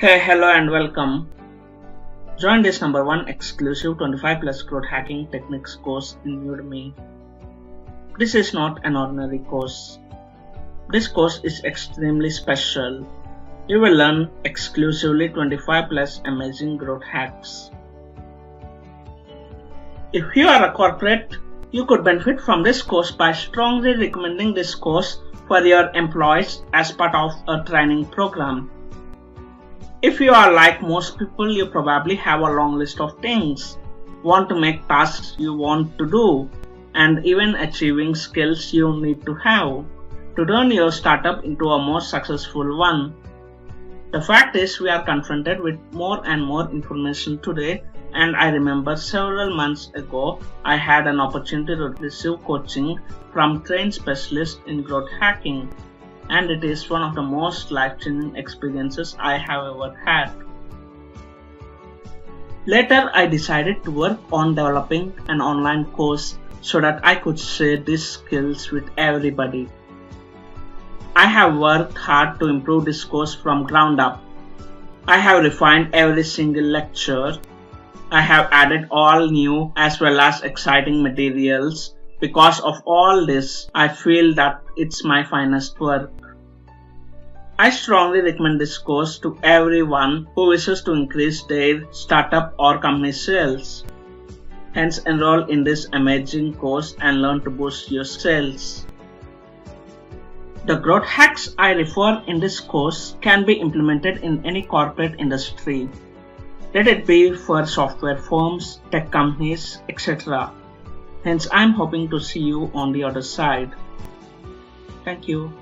Hey, hello and welcome. Join this number 1 exclusive 25 plus growth hacking techniques course in Udemy. This is not an ordinary course. This course is extremely special. You will learn exclusively 25 plus amazing growth hacks. If you are a corporate, you could benefit from this course by strongly recommending this course for your employees as part of a training program. If you are like most people, you probably have a long list of things, want to make tasks you want to do, and even achieving skills you need to have to turn your startup into a more successful one. The fact is, we are confronted with more and more information today, and I remember several months ago I had an opportunity to receive coaching from trained specialists in growth hacking. And it is one of the most life-changing experiences I have ever had. Later, I decided to work on developing an online course so that I could share these skills with everybody. I have worked hard to improve this course from ground up. I have refined every single lecture. I have added all new as well as exciting materials. Because of all this, I feel that it's my finest work. I strongly recommend this course to everyone who wishes to increase their startup or company sales. Hence, enroll in this amazing course and learn to boost your sales. The growth hacks I refer in this course can be implemented in any corporate industry. Let it be for software firms, tech companies, etc. Hence, I'm hoping to see you on the other side. Thank you.